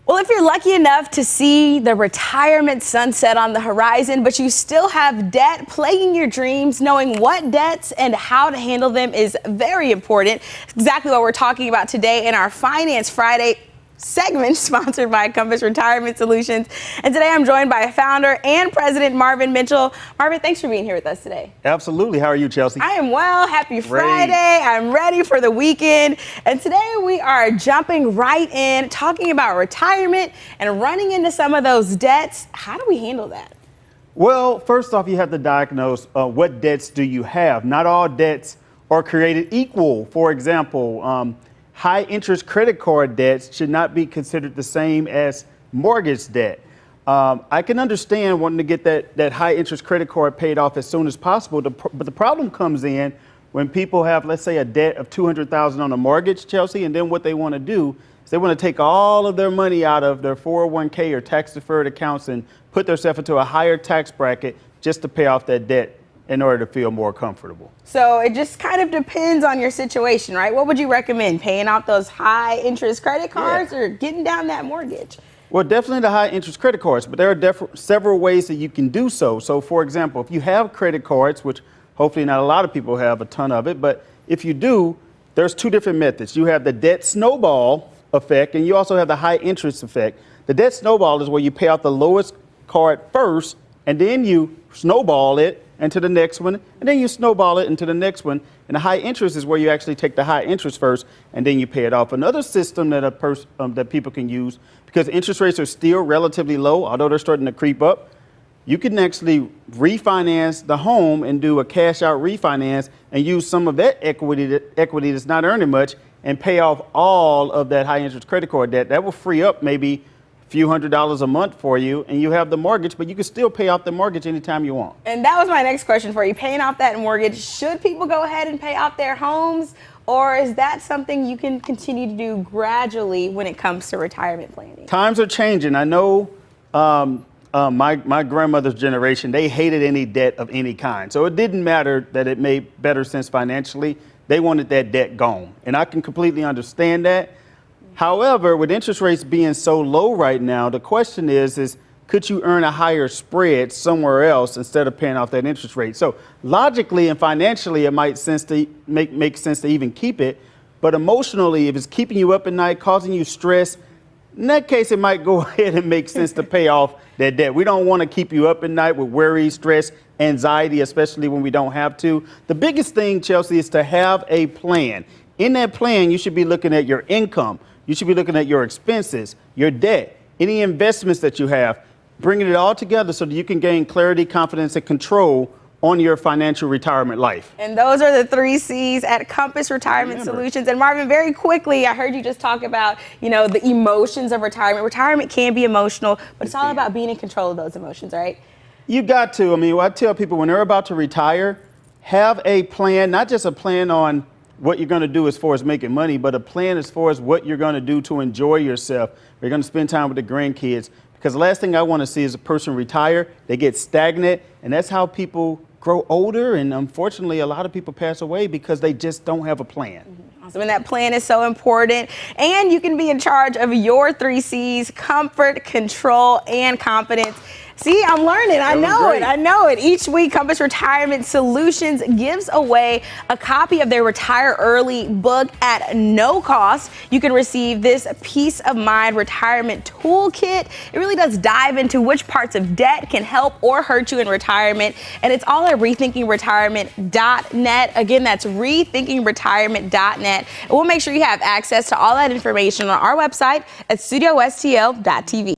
Well, if you're lucky enough to see the retirement sunset on the horizon, but you still have debt plaguing your dreams, knowing what debts and how to handle them is very important. Exactly what we're talking about today in our Finance Friday segment sponsored by Compass Retirement Solutions. And today I'm joined by founder and president Marvin Mitchell. Marvin, thanks for being here with us today. Absolutely. How are you, Chelsea? I am well. Happy Friday. I'm ready for the weekend. And today we are jumping right in, talking about retirement and running into some of those debts. How do we handle that? Well, first off, you have to diagnose what debts do you have. Not all debts are created equal. For example, high interest credit card debts should not be considered the same as mortgage debt. I can understand wanting to get that high interest credit card paid off as soon as possible, but the problem comes in when people have, let's say, a debt of $200,000 on a mortgage, Chelsea, and then what they want to do is they want to take all of their money out of their 401k or tax deferred accounts and put themselves into a higher tax bracket just to pay off that debt in order to feel more comfortable. So it just kind of depends on your situation, right? What would you recommend? Paying off those high interest credit cards or getting down that mortgage? Well, definitely the high interest credit cards, but there are several ways that you can do so. So, for example, if you have credit cards, which hopefully not a lot of people have a ton of it, but if you do, there's two different methods. You have the debt snowball effect, and you also have the high interest effect. The debt snowball is where you pay out the lowest card first, and then you snowball it into the next one, and then you snowball it into the next one. And the high interest is where you actually take the high interest first, and then you pay it off. Another system that that people can use, because interest rates are still relatively low, although they're starting to creep up, you can actually refinance the home and do a cash out refinance and use some of that equity that's not earning much and pay off all of that high interest credit card debt. That will free up maybe few $100s a month for you, and you have the mortgage, but you can still pay off the mortgage anytime you want. And that was my next question for you. Paying off that mortgage, should people go ahead and pay off their homes, or is that something you can continue to do gradually when it comes to retirement planning? Times are changing. I know my grandmother's generation, they hated any debt of any kind. So it didn't matter that it made better sense financially. They wanted that debt gone. And I can completely understand that. However, with interest rates being so low right now, the question is could you earn a higher spread somewhere else instead of paying off that interest rate? So logically and financially, it might make sense to even keep it. But emotionally, if it's keeping you up at night, causing you stress, in that case, it might go ahead and make sense to pay off that debt. We don't want to keep you up at night with worry, stress, anxiety, especially when we don't have to. The biggest thing, Chelsea, is to have a plan. In that plan, you should be looking at your income. You should be looking at your expenses, your debt, any investments that you have, bringing it all together so that you can gain clarity, confidence, and control on your financial retirement life. And those are the 3 C's at Compass Retirement Solutions. And Marvin, very quickly, I heard you just talk about, the emotions of retirement. Retirement can be emotional, but it's all about being in control of those emotions, right? You got to. I mean, I tell people when they're about to retire, have a plan, not just a plan on what you're going to do as far as making money, but a plan as far as what you're going to do to enjoy yourself. You're going to spend time with the grandkids. Because the last thing I want to see is a person retire, they get stagnant, and that's how people grow older. And unfortunately, a lot of people pass away because they just don't have a plan. Awesome. And that plan is so important. And you can be in charge of your 3 C's: comfort, control, and confidence. See, I'm learning. I know it. Each week, Compass Retirement Solutions gives away a copy of their Retire Early book at no cost. You can receive this Peace of Mind Retirement Toolkit. It really does dive into which parts of debt can help or hurt you in retirement. And it's all at rethinkingretirement.net. Again, that's rethinkingretirement.net. And we'll make sure you have access to all that information on our website at studiostl.tv.